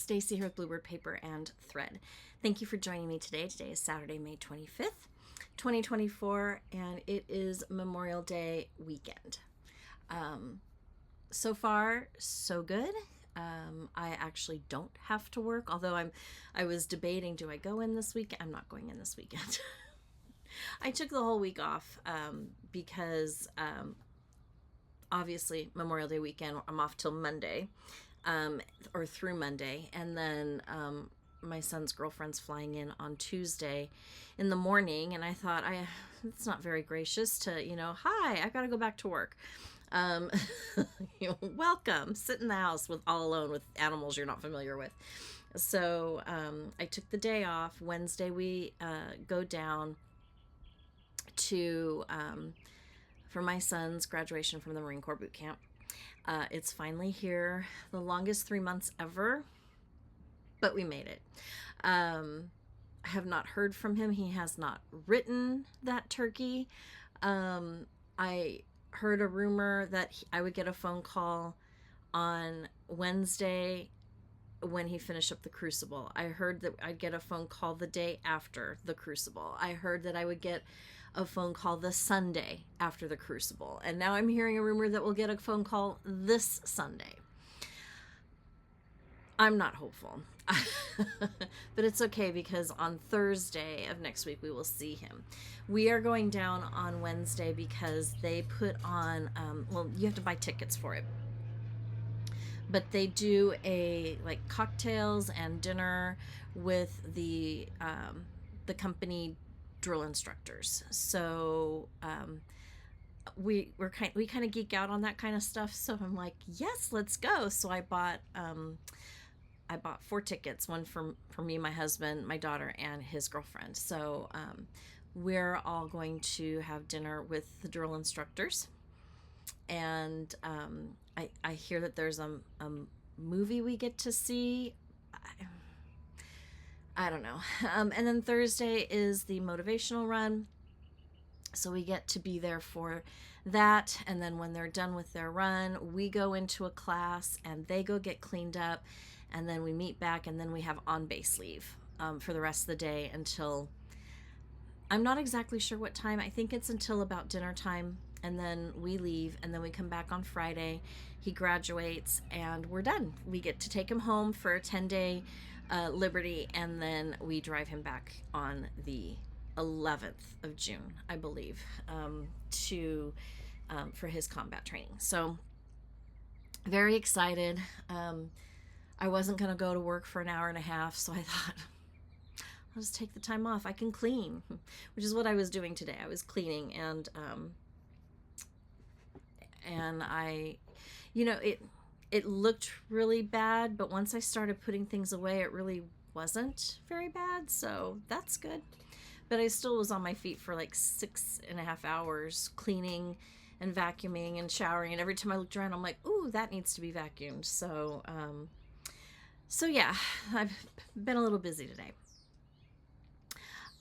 Stacy here with Bluebird Paper and Thread. Thank you for joining me today. Today is Saturday, May 25th, 2024, and it is Memorial Day weekend. So far, so good. I actually don't have to work, although I was debating, do I go in this weekend? I'm not going in this weekend. I took the whole week off because obviously Memorial Day weekend, I'm off till Monday. Or through Monday, and then my son's girlfriend's flying in on Tuesday in the morning, and I thought, it's not very gracious to, hi, I gotta go back to work. Welcome, sit in the house all alone with animals you're not familiar with. So I took the day off. Wednesday we go down to for my son's graduation from the Marine Corps boot camp. It's finally here, the longest 3 months ever, but we made it. I have not heard from him. He has not written that turkey. I heard a rumor that I would get a phone call on Wednesday when he finished up the Crucible. I heard that I'd get a phone call the day after the Crucible. I heard that I would get a phone call the Sunday after the Crucible. And now I'm hearing a rumor that we'll get a phone call this Sunday. I'm not hopeful. But it's okay, because on Thursday of next week we will see him. We are going down on Wednesday because they put on, well, you have to buy tickets for it. But they do like cocktails and dinner with the company drill instructors. So we kind of geek out on that kind of stuff. So I'm like, yes, let's go. So I bought 4 tickets, one for me, my husband, my daughter, and his girlfriend. So we're all going to have dinner with the drill instructors. And I hear that there's a movie we get to see. I don't know. And then Thursday is the motivational run. So we get to be there for that. And then when they're done with their run, we go into a class and they go get cleaned up. And then we meet back, and then we have on-base leave for the rest of the day until, I'm not exactly sure what time. I think it's until about dinner time. And then we leave, and then we come back on Friday. He graduates, and we're done. We get to take him home for a 10-day Liberty, and then we drive him back on the 11th of June, I believe, for his combat training. So very excited. I wasn't going to go to work for an hour and a half, so I thought, I'll just take the time off. I can clean, which is what I was doing today. I was cleaning, and I, it looked really bad, but once I started putting things away, it really wasn't very bad, so that's good. But I still was on my feet for like 6.5 hours cleaning and vacuuming and showering, and every time I looked around, I'm like, ooh, that needs to be vacuumed. So yeah, I've been a little busy today.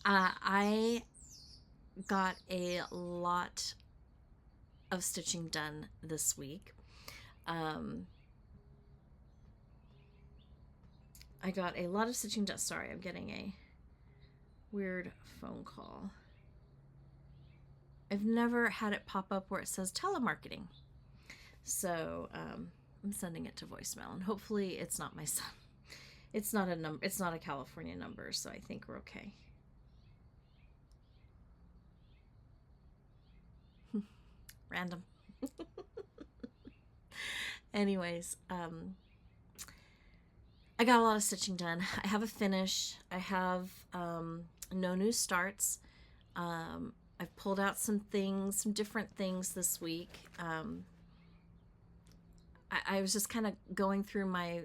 I got a lot of stitching done this week. I got a lot of stitching done. Sorry, I'm getting a weird phone call. I've never had it pop up where it says telemarketing. So I'm sending it to voicemail, and hopefully it's not my son. It's not a number. It's not a California number, so I think we're okay. Random. Anyways, I got a lot of stitching done. I have a finish. I have no new starts. I've pulled out some different things this week. I was just kind of going through my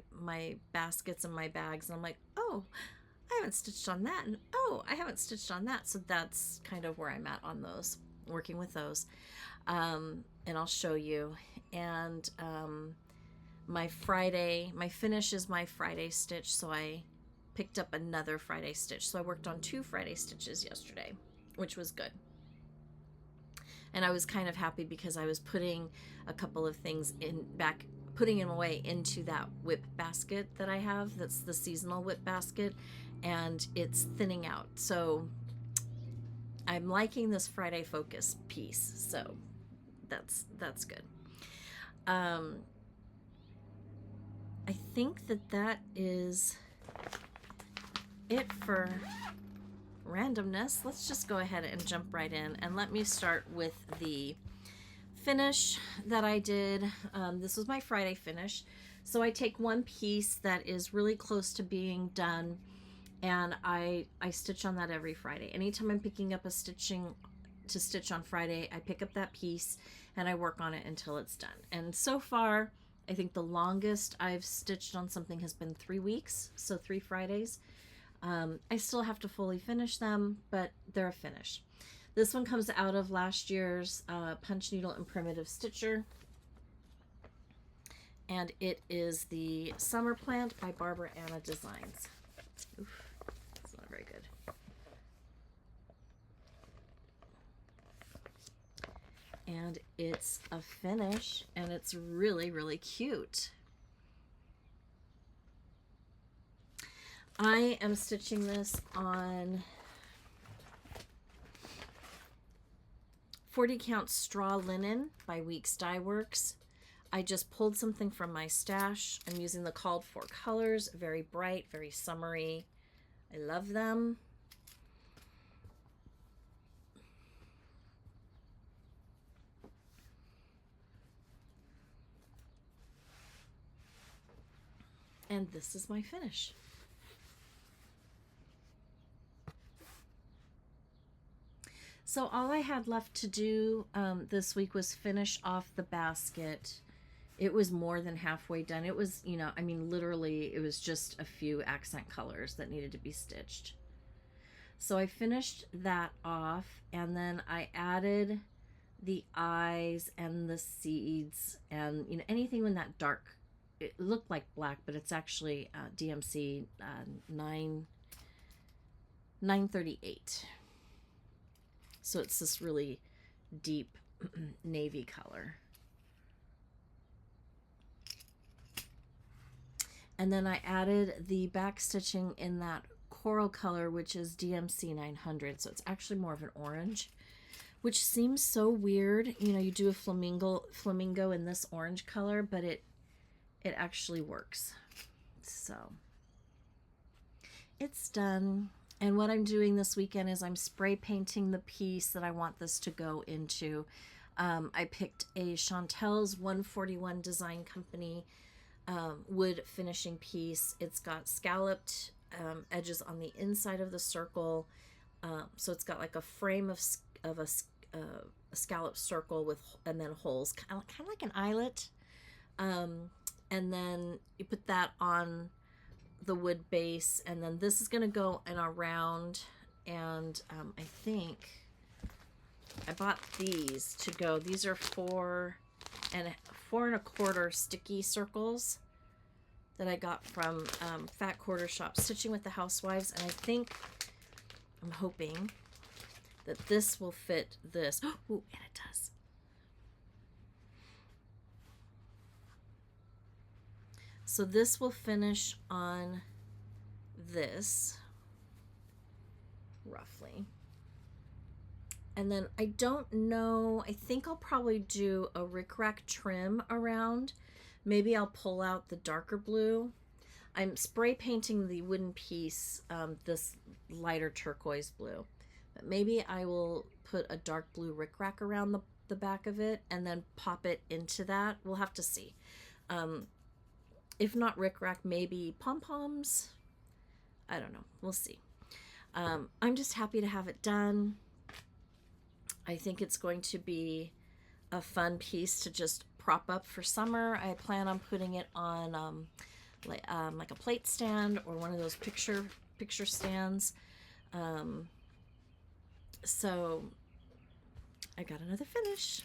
baskets and my bags, and I'm like, oh, I haven't stitched on that, and oh, I haven't stitched on that. So that's kind of where I'm at on those, working with those. And I'll show you. And my finish is my Friday stitch, so I picked up another Friday stitch. So I worked on 2 Friday stitches yesterday, which was good. And I was kind of happy because I was putting a couple of things putting them away into that whip basket that I have. That's the seasonal whip basket, and it's thinning out. So I'm liking this Friday focus piece. So that's good. I think that is it for randomness. Let's just go ahead and jump right in, and let me start with the finish that I did. This was my Friday finish. So I take one piece that is really close to being done, and I stitch on that every Friday. Anytime I'm picking up a stitching to stitch on Friday, I pick up that piece and I work on it until it's done. And so far, I think the longest I've stitched on something has been 3 weeks, so 3 Fridays. I still have to fully finish them, but they're a finish. This one comes out of last year's Punch Needle and Primitive Stitcher, and it is the Summer Plant by Barbara Anna Designs. Oof, that's not very good. And it's a finish, and it's really, really cute. I am stitching this on 40 count straw linen by Weeks Dye Works. I just pulled something from my stash. I'm using the called for colors, very bright, very summery. I love them. And this is my finish. So all I had left to do this week was finish off the basket. It was more than halfway done. It was, you know, I mean, literally, it was just a few accent colors that needed to be stitched. So I finished that off, and then I added the eyes and the seeds and, you know, anything in that dark. It looked like black, but it's actually DMC 938. So it's this really deep navy color. And then I added the back stitching in that coral color, which is DMC 900. So it's actually more of an orange, which seems so weird. You know, you do a flamingo in this orange color, but it actually works. So it's done. And what I'm doing this weekend is I'm spray painting the piece that I want this to go into. I picked a Chantel's 141 Design Company wood finishing piece. It's got scalloped edges on the inside of the circle. So it's got like a frame of a scalloped circle with, and then holes, kind of like an eyelet. And then you put that on the wood base, and then this is going to go in a round, and I think I bought these to go. These are 4 4¼ sticky circles that I got from Fat Quarter Shop Stitching with the Housewives, and I think, I'm hoping that this will fit this. Oh, and it does. So this will finish on this, roughly. And then I don't know, I think I'll probably do a rickrack trim around. Maybe I'll pull out the darker blue. I'm spray painting the wooden piece, this lighter turquoise blue. But maybe I will put a dark blue rickrack around the back of it and then pop it into that. We'll have to see. If not rickrack, maybe pom-poms. I don't know. We'll see. I'm just happy to have it done. I think it's going to be a fun piece to just prop up for summer. I plan on putting it on like a plate stand or one of those picture stands. So I got another finish.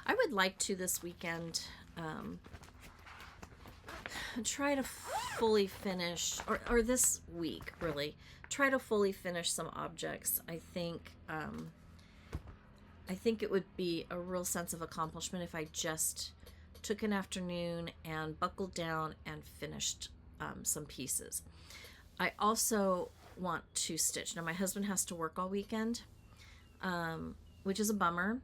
I would like to this weekend try to fully finish, or this week really, try to fully finish some objects. I think it would be a real sense of accomplishment if I just took an afternoon and buckled down and finished some pieces. I also want to stitch. Now my husband has to work all weekend, which is a bummer.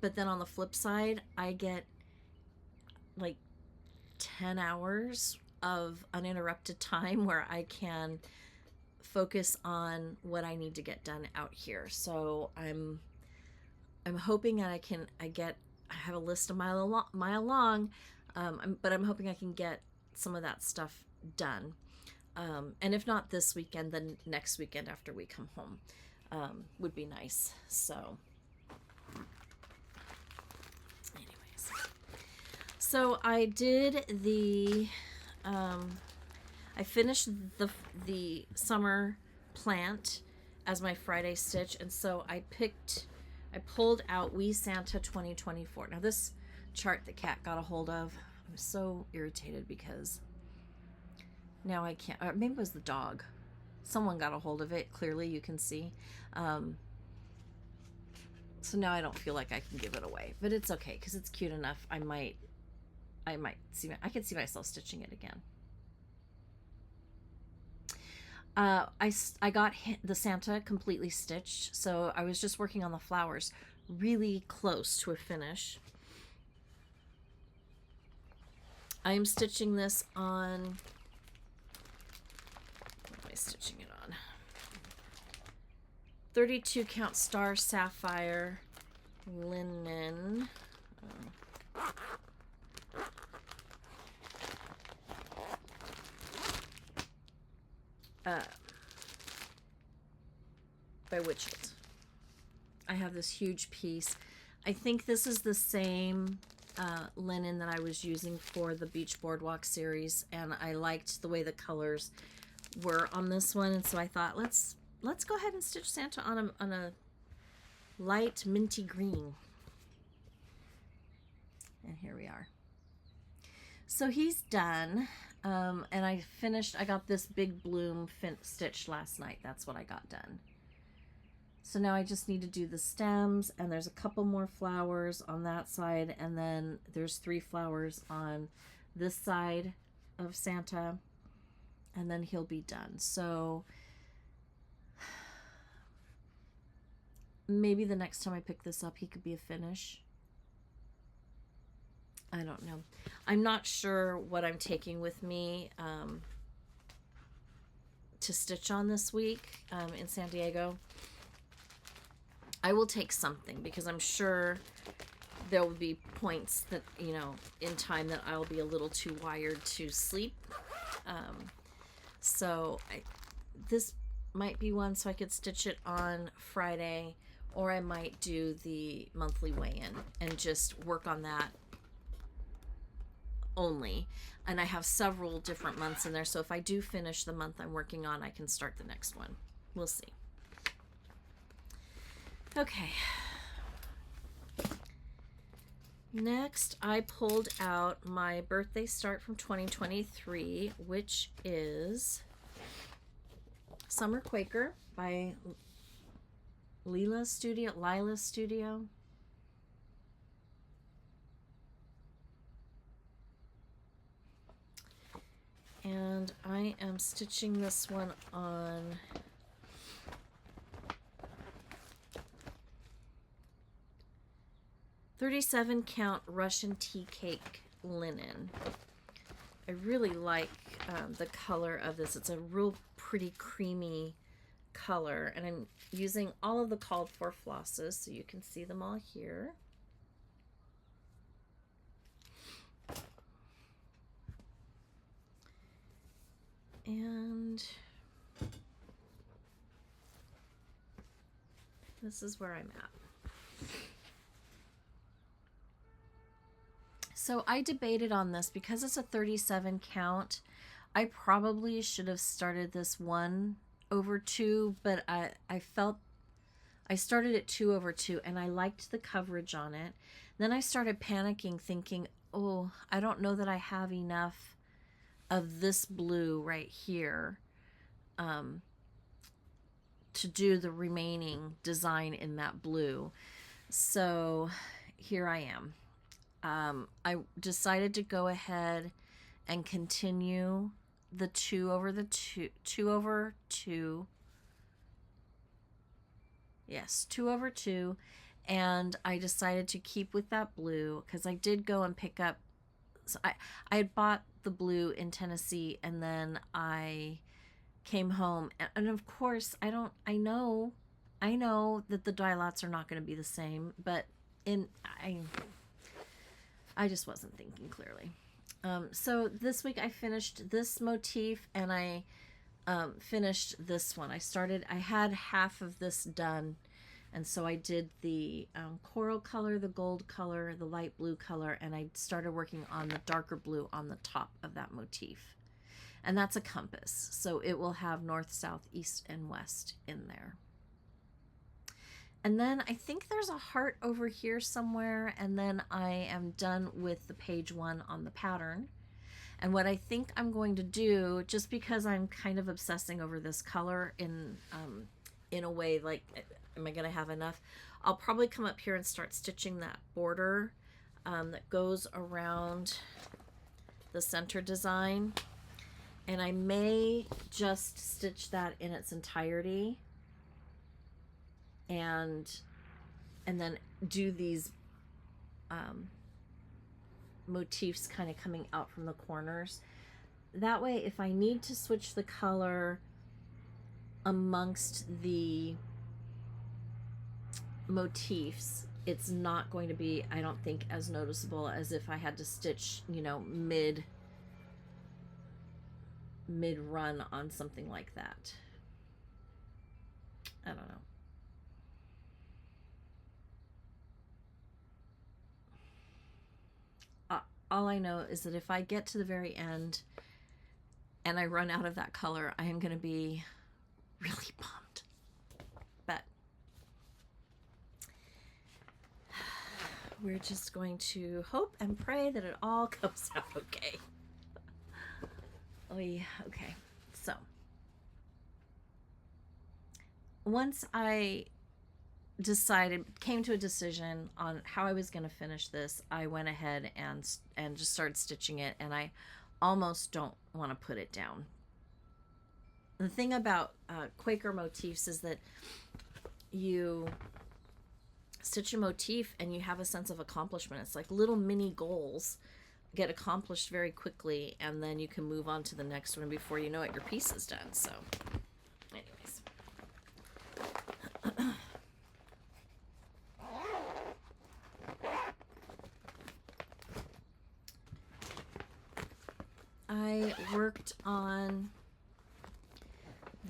But then on the flip side, I get like 10 hours of uninterrupted time where I can focus on what I need to get done out here. So I'm hoping that I have a list a mile long, but I'm hoping I can get some of that stuff done. And if not this weekend, then next weekend after we come home would be nice. So anyways, so I did I finished the summer plant as my Friday stitch, and so I pulled out Wee Santa 2024. Now this chart that Kat got a hold of, I'm so irritated because now I can't, or maybe it was the dog. Someone got a hold of it, clearly you can see. So now I don't feel like I can give it away, but it's okay because it's cute enough. I could see myself stitching it again. I got the Santa completely stitched, so I was just working on the flowers, really close to a finish. I am stitching this on, what am I stitching it on? 32 count star sapphire linen. By Witchlet. I have this huge piece. I think this is the same linen that I was using for the Beach Boardwalk series, and I liked the way the colors were on this one, and so I thought let's go ahead and stitch Santa on a light minty green. And here we are. So he's done. And I got this big bloom stitched last night. That's what I got done. So now I just need to do the stems, and there's a couple more flowers on that side, and then there's 3 flowers on this side of Santa, and then he'll be done. So maybe the next time I pick this up, he could be a finish. I don't know. I'm not sure what I'm taking with me to stitch on this week in San Diego. I will take something because I'm sure there will be points that, you know, in time that I'll be a little too wired to sleep. So this might be one so I could stitch it on Friday, or I might do the monthly weigh-in and just work on that only. And I have several different months in there, so if I do finish the month I'm working on, I can start the next one. We'll see. Okay. Next, I pulled out my birthday start from 2023, which is Summer Quaker by Lila Studio. And I am stitching this one on .37 count Russian tea cake linen. I really like the color of this. It's a real pretty creamy color, and I'm using all of the called for flosses so you can see them all here. And this is where I'm at. So I debated on this because it's a 37 count. I probably should have started this 1/2, but I felt I started at 2/2 and I liked the coverage on it. Then I started panicking thinking, oh, I don't know that I have enough of this blue right here to do the remaining design in that blue. So here I am. I decided to go ahead and continue the 2 over the 2 over 2. Yes, 2 over 2. And I decided to keep with that blue because I did go and pick up. So I had bought the blue in Tennessee, and then I came home, and of course I know that the dye lots are not going to be the same, but I just wasn't thinking clearly. So this week I finished this motif, and I finished this one. I had half of this done, and so I did the coral color, the gold color, the light blue color, and I started working on the darker blue on the top of that motif. And that's a compass, so it will have north, south, east, and west in there. And then I think there's a heart over here somewhere, and then I am done with the page 1 on the pattern. And what I think I'm going to do, just because I'm kind of obsessing over this color in a way, like, am I going to have enough? I'll probably come up here and start stitching that border that goes around the center design. And I may just stitch that in its entirety, and then do these motifs kind of coming out from the corners. That way, if I need to switch the color amongst the motifs, it's not going to be, I don't think, as noticeable as if I had to stitch, you know, mid run on something like that. I don't know. All I know is that if I get to the very end and I run out of that color, I am going to be really bummed. But we're just going to hope and pray that it all comes out okay. Oh yeah, okay. So once I came to a decision on how I was going to finish this, I went ahead and just started stitching it, and I almost don't want to put it down. The thing about Quaker motifs is that you stitch a motif and you have a sense of accomplishment. It's like little mini goals get accomplished very quickly, and then you can move on to the next one. Before you know it, your piece is done. So anyways. I worked on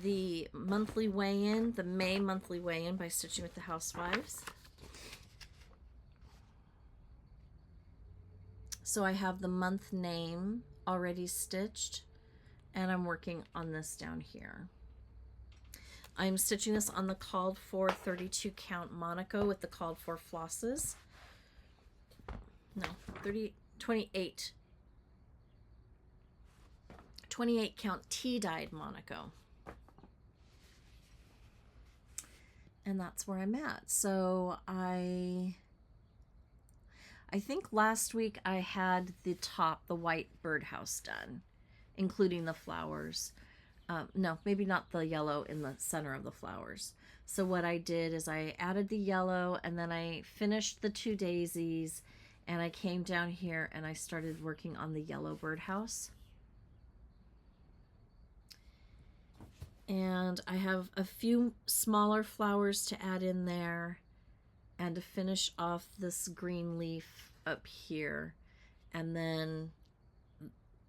the monthly weigh-in, the May monthly weigh-in by Stitching with the Housewives. So I have the month name already stitched, and I'm working on this down here. I'm stitching this on the called for 32 count Monaco with the called for flosses. No, 28 count Tea Dyed Monaco. And that's where I'm at. So I think last week I had the top, the white birdhouse done, including the flowers. No, maybe not the yellow in the center of the flowers. So what I did is I added the yellow, and then I finished the 2 daisies, and I came down here and I started working on the yellow birdhouse. And I have a few smaller flowers to add in there, and to finish off this green leaf up here. And then,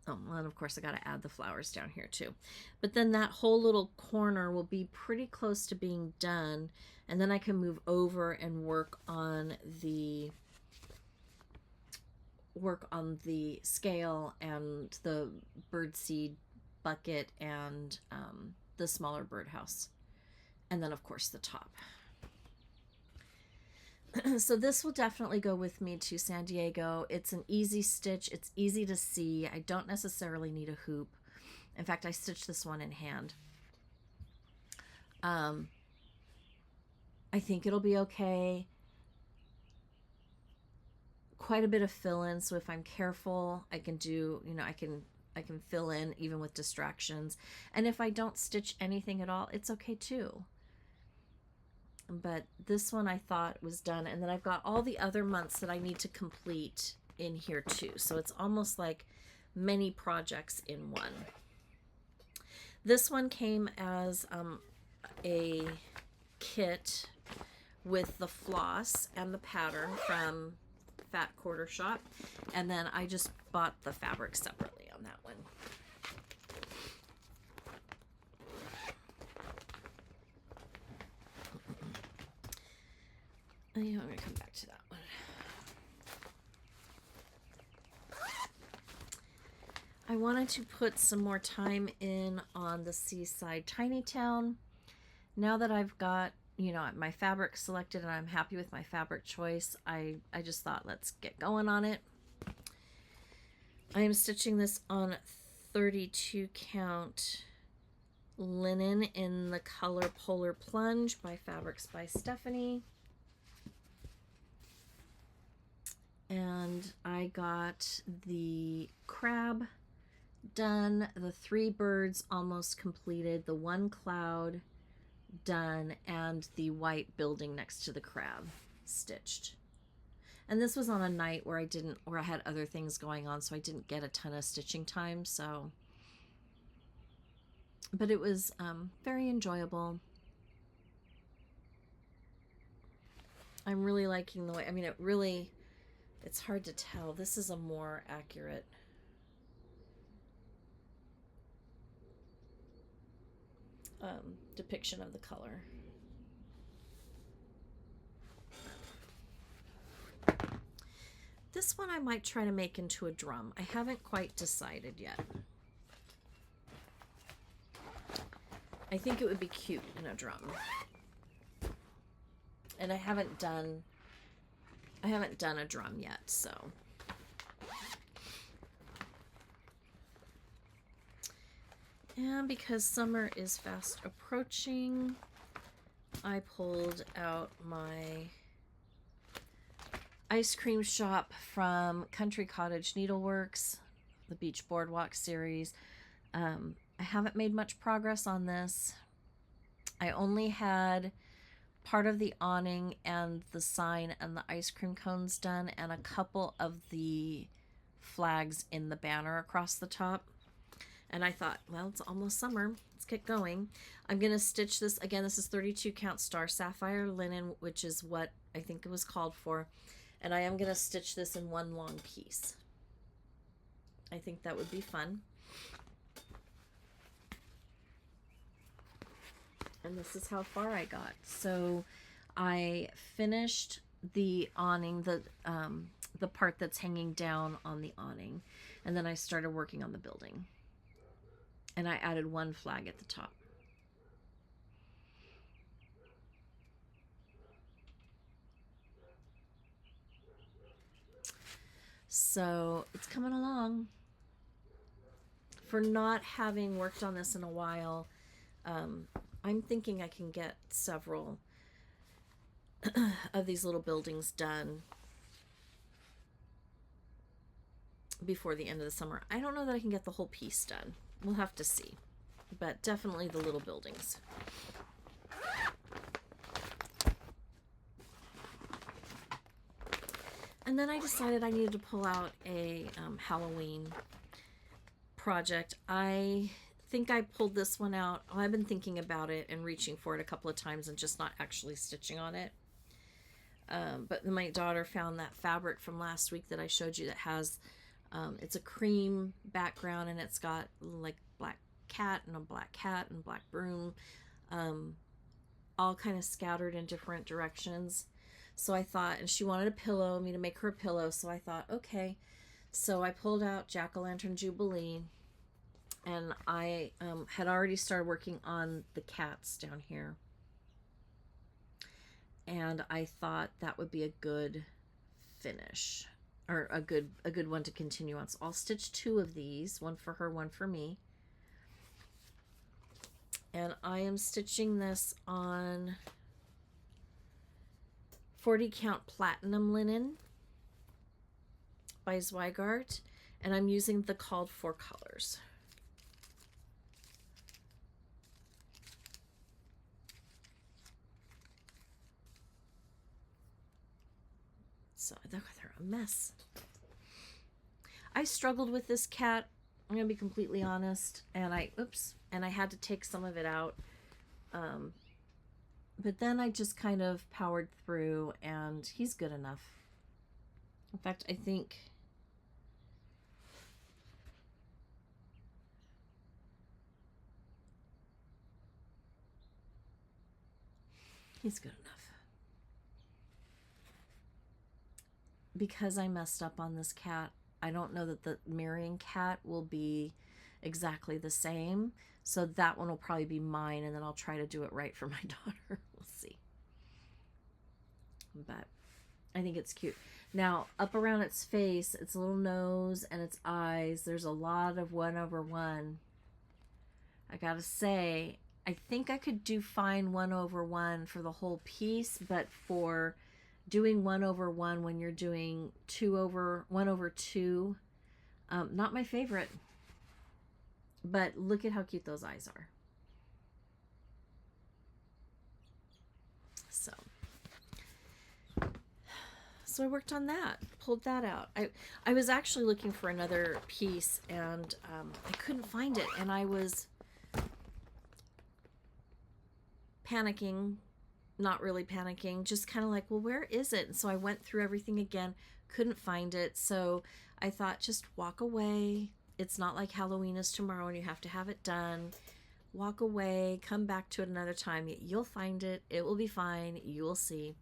oh, and of course I got to add the flowers down here too. But then that whole little corner will be pretty close to being done, and then I can move over and work on the scale and the birdseed bucket and the smaller birdhouse, and then of course the top. So this will definitely go with me to San Diego. It's an easy stitch. It's easy to see. I don't necessarily need a hoop. In fact, I stitched this one in hand. I think it'll be okay. quite a bit of fill-in, so if I'm careful, I can do, you know, I can fill in even with distractions. And if I don't stitch anything at all, it's okay too. But this one I thought was done, and then I've got all the other months that I need to complete in here too. So it's almost like many projects in one. This one came as a kit with the floss and the pattern from Fat Quarter Shop, and then I just bought the fabric separately on that one. Oh, yeah, I'm gonna come back to that one. I wanted to put some more time in on the Seaside Tiny Town. Now that I've got, you know, my fabric selected and I'm happy with my fabric choice, I just thought, let's get going on it. I am stitching this on 32 count linen in the color Polar Plunge by Fabrics by Stephanie. And I got the crab done, the 3 birds almost completed, the 1 cloud done, and the white building next to the crab stitched. And this was on a night where I had other things going on, so I didn't get a ton of stitching time. So, but it was very enjoyable. I'm really liking the way, I mean, it's hard to tell. This is a more accurate depiction of the color. This one I might try to make into a drum. I haven't quite decided yet. I think it would be cute in a drum. And I haven't done a drum yet, so. And because summer is fast approaching, I pulled out my ice cream shop from Country Cottage Needleworks, the Beach Boardwalk series. I haven't made much progress on this. I only had part of the awning and the sign and the ice cream cones done, and a couple of the flags in the banner across the top. And I thought, well, it's almost summer. Let's get going. I'm going to stitch this. Again, this is 32 count Star Sapphire linen, which is what I think it was called for. And I am going to stitch this in one long piece. I think that would be fun. And this is how far I got. So I finished the awning, the part that's hanging down on the awning. And then I started working on the building. And I added 1 flag at the top. So it's coming along. For not having worked on this in a while, I'm thinking I can get several of these little buildings done before the end of the summer. I don't know that I can get the whole piece done. We'll have to see. But definitely the little buildings. And then I decided I needed to pull out a Halloween project. I think I pulled this one out. Oh, I've been thinking about it and reaching for it a couple of times and just not actually stitching on it. But my daughter found that fabric from last week that I showed you that has, it's a cream background and it's got like black cat and a black cat and black broom, all kind of scattered in different directions. So I thought, and she wanted a pillow, me to make her a pillow. So I thought, okay. So I pulled out Jack-o'-lantern Jubilee, and I had already started working on the cats down here. And I thought that would be a good finish, or a good one to continue on. So I'll stitch 2 of these, one for her, one for me. And I am stitching this on 40 count platinum linen. by Zweigart, and I'm using the called for colors. So they're a mess. I struggled with this cat, I'm gonna be completely honest, and I had to take some of it out. But then I just kind of powered through, and he's good enough. In fact, I think he's good enough. Because I messed up on this cat, I don't know that the mirroring cat will be exactly the same. So that one will probably be mine, and then I'll try to do it right for my daughter. We'll see. But I think it's cute. Now, up around its face, its little nose and its eyes, there's a lot of 1/1. I gotta say, I think I could do fine 1/1 for the whole piece, but for doing 1/1 when you're doing 1/2, not my favorite. But look at how cute those eyes are. So I worked on that, pulled that out. I was actually looking for another piece, and I couldn't find it, and I was panicking, not really panicking, just kind of like, well, where is it? And so I went through everything again, couldn't find it. So I thought, just walk away. It's not like Halloween is tomorrow and you have to have it done. Walk away, come back to it another time. You'll find it. It will be fine. You will see.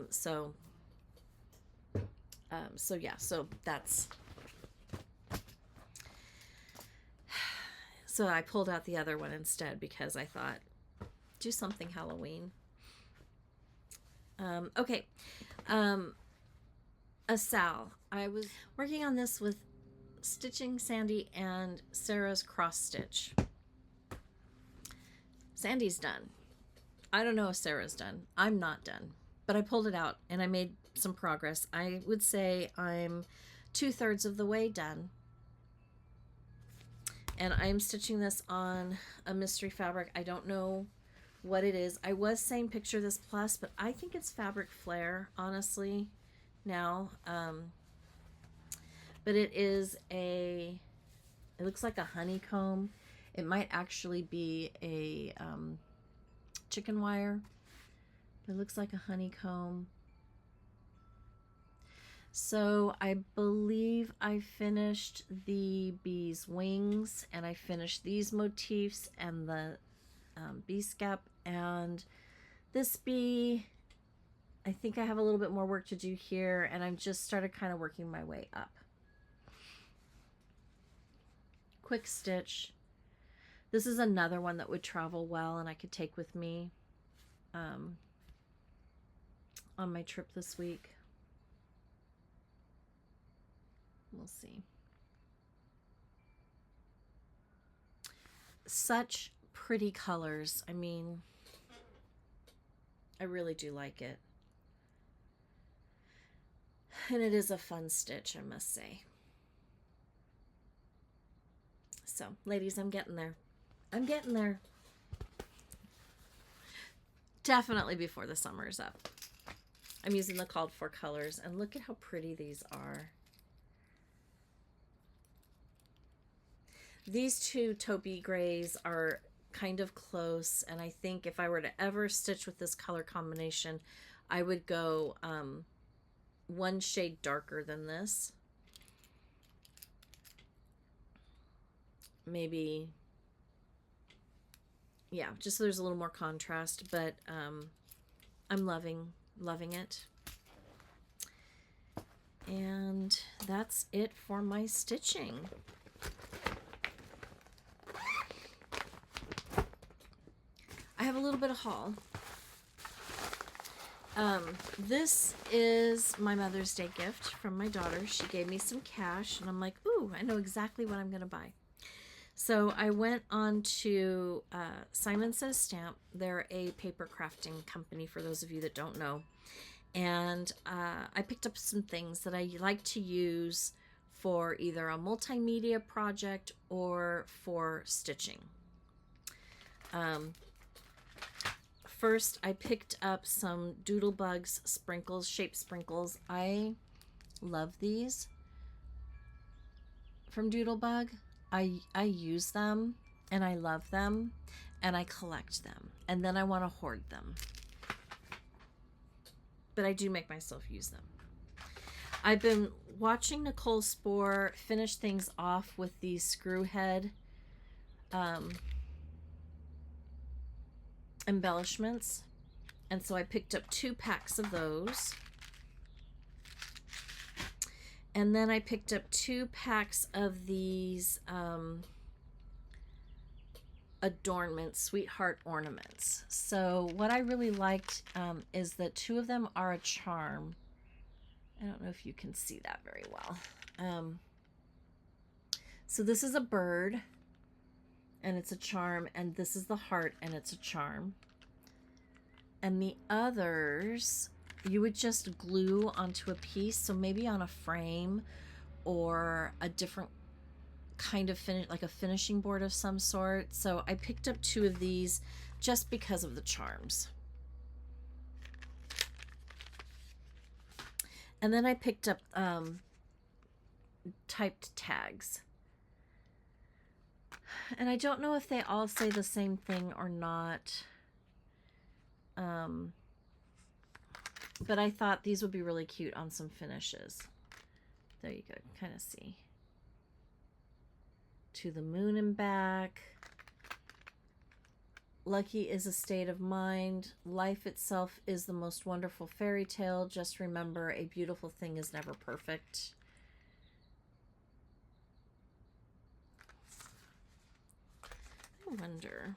So that's... So I pulled out the other one instead because I thought, do something Halloween. Okay. A Sal. I was working on this with Stitching Sandy and Sarah's cross stitch. Sandy's done. I don't know if Sarah's done. I'm not done, but I pulled it out and I made some progress. I would say I'm 2/3 of the way done. And I'm stitching this on a mystery fabric. I don't know what it is. I was saying picture this plus, but I think it's fabric flare, honestly, now. But it looks like a honeycomb. It might actually be a chicken wire. It looks like a honeycomb. So I believe I finished the bee's wings, and I finished these motifs and the bee scap, and this bee, I think I have a little bit more work to do here, and I've just started kind of working my way up. Quick stitch. This is another one that would travel well and I could take with me on my trip this week. We'll see. Such pretty colors. I mean, I really do like it. And it is a fun stitch, I must say. So, ladies, I'm getting there. I'm getting there. Definitely before the summer is up. I'm using the called for colors, and look at how pretty these are. These two taupey grays are kind of close, and I think if I were to ever stitch with this color combination, I would go one shade darker than this. Maybe, yeah, just so there's a little more contrast, but I'm loving it. And that's it for my stitching. I have a little bit of haul. This is my Mother's Day gift from my daughter. She gave me some cash, and I'm like, ooh, I know exactly what I'm going to buy. So I went on to Simon Says Stamp. They're a paper crafting company, for those of you that don't know. And I picked up some things that I like to use for either a multimedia project or for stitching. First, I picked up some Doodlebugs sprinkles, shape sprinkles. I love these from Doodlebug. I use them and I love them and I collect them, and then I want to hoard them. But I do make myself use them. I've been watching Nicole Spohr finish things off with these screw head embellishments, and so I picked up 2 packs of those. And then I picked up 2 packs of these adornments, sweetheart ornaments. So what I really liked is that 2 of them are a charm. I don't know if you can see that very well. So this is a bird and it's a charm, and this is the heart and it's a charm. And the others you would just glue onto a piece, so maybe on a frame or a different kind of finish, like a finishing board of some sort. So I picked up 2 of these just because of the charms. And then I picked up typed tags. And I don't know if they all say the same thing or not. But I thought these would be really cute on some finishes. There you go, kind of see. To the moon and back. Lucky is a state of mind. Life itself is the most wonderful fairy tale. Just remember, a beautiful thing is never perfect. I wonder.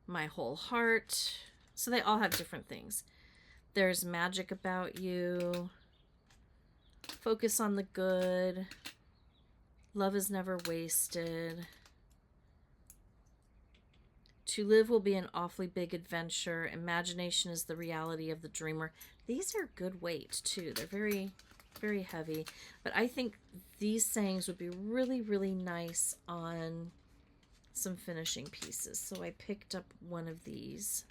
My whole heart. So they all have different things. There's magic about you. Focus on the good. Love is never wasted. To live will be an awfully big adventure. Imagination is the reality of the dreamer. These are good weight too. They're very, very heavy. But I think these sayings would be really, really nice on some finishing pieces. So I picked up one of these.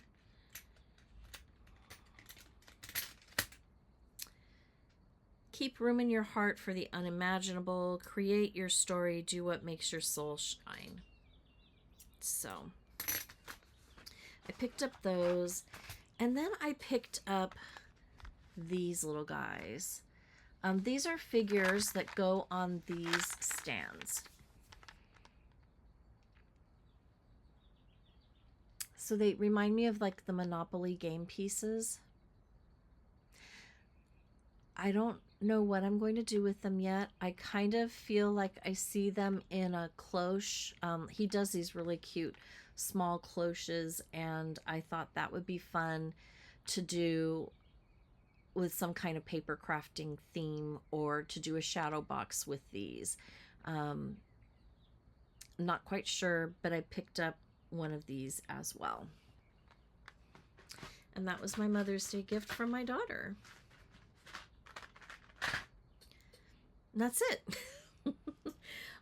Keep room in your heart for the unimaginable. Create your story. Do what makes your soul shine. So I picked up those. And then I picked up these little guys. These are figures that go on these stands. So they remind me of like the Monopoly game pieces. I don't know what I'm going to do with them yet. I kind of feel like I see them in a cloche. He does these really cute small cloches, and I thought that would be fun to do with some kind of paper crafting theme, or to do a shadow box with these. Not quite sure, but I picked up one of these as well. And that was my Mother's Day gift from my daughter. And that's it.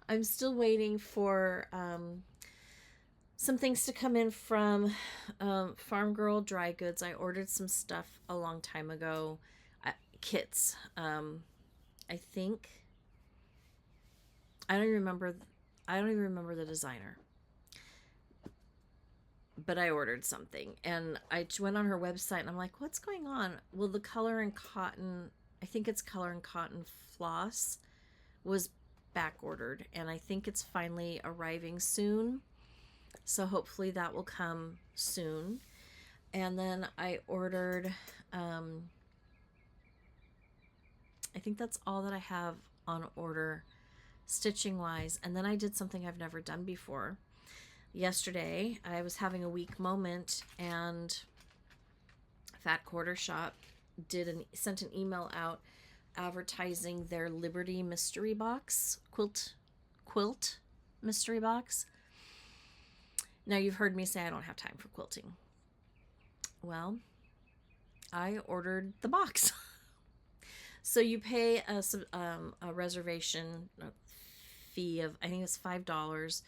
I'm still waiting for some things to come in from Farm Girl Dry Goods. I ordered some stuff a long time ago. Kits. I think. I don't even remember the designer. But I ordered something, and I went on her website and I'm like, what's going on? Well, the Color and Cotton, I think it's Color and Cotton Floss, was back ordered, and I think it's finally arriving soon. So hopefully that will come soon. And then I ordered, I think that's all that I have on order stitching wise. And then I did something I've never done before. Yesterday, I was having a weak moment, and Fat Quarter Shop sent an email out advertising their Liberty mystery box, quilt mystery box. Now, you've heard me say I don't have time for quilting. Well, I ordered the box. So you pay a reservation fee of, I think it's $5.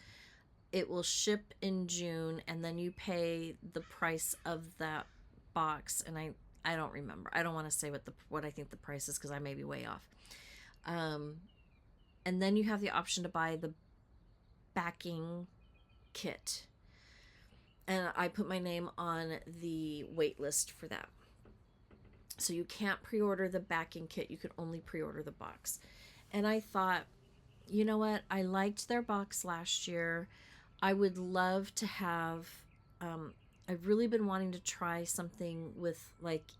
It will ship in June, and then you pay the price of that box. And I don't remember. I don't want to say what I think the price is because I may be way off. And then you have the option to buy the backing kit. And I put my name on the wait list for that. So you can't pre-order the backing kit. You can only pre-order the box. And I thought, you know what? I liked their box last year. I would love to have, I've really been wanting to try something with like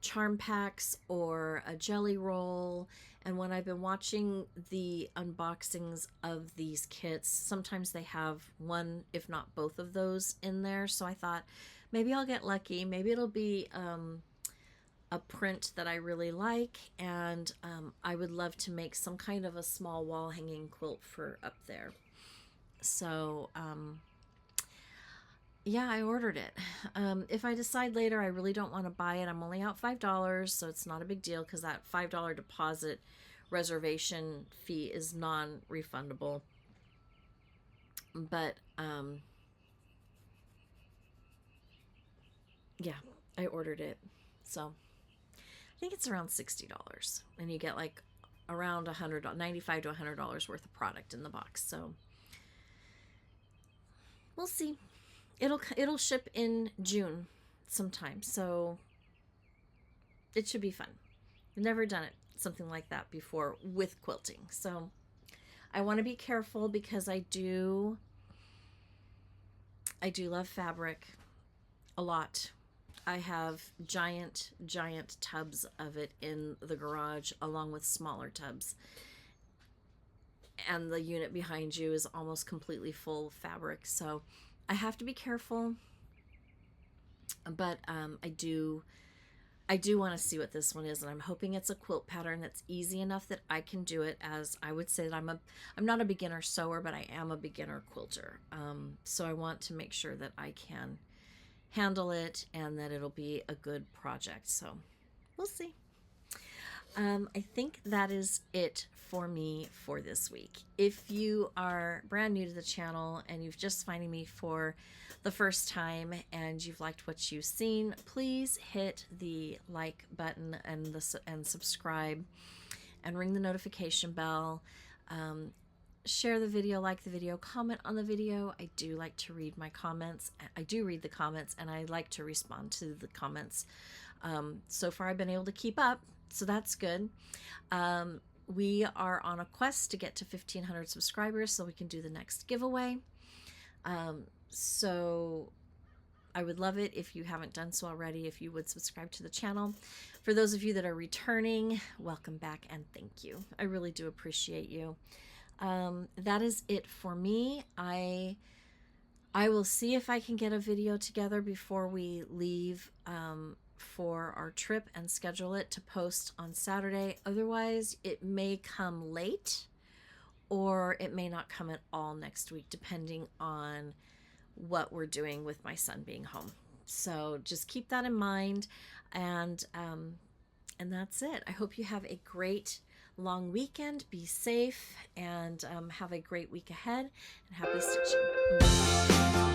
charm packs or a jelly roll. And when I've been watching the unboxings of these kits, sometimes they have one, if not both of those in there. So I thought, maybe I'll get lucky. Maybe it'll be a print that I really like, and I would love to make some kind of a small wall hanging quilt for up there. So yeah, I ordered it. If I decide later I really don't want to buy it, I'm only out $5, so it's not a big deal because that $5 deposit reservation fee is non-refundable. But yeah, I ordered it. So I think it's around $60, and you get like around $95 to $100 worth of product in the box. So we'll see. It'll ship in June sometime, so it should be fun. I've never done something like that before with quilting, so I want to be careful because I do love fabric a lot. I have giant tubs of it in the garage along with smaller tubs, and the unit behind you is almost completely full of fabric, so I have to be careful. But I do want to see what this one is, and I'm hoping it's a quilt pattern that's easy enough that I can do it. As I would say that I'm not a beginner sewer, but I am a beginner quilter. So I want to make sure that I can handle it and that it'll be a good project. So we'll see. I think that is it for me for this week. If you are brand new to the channel and you've just finding me for the first time and you've liked what you've seen, please hit the like button and subscribe and ring the notification bell. Share the video, like the video, comment on the video. I do like to read my comments. I do read the comments, and I like to respond to the comments. So far I've been able to keep up, so that's good. We are on a quest to get to 1,500 subscribers so we can do the next giveaway. So I would love it if you haven't done so already, if you would subscribe to the channel. For those of you that are returning, welcome back and thank you. I really do appreciate you. That is it for me. I will see if I can get a video together before we leave for our trip and schedule it to post on Saturday. Otherwise, it may come late or it may not come at all next week, depending on what we're doing with my son being home. So just keep that in mind, and that's it. I hope you have a great long weekend. Be safe and have a great week ahead, and happy stitching.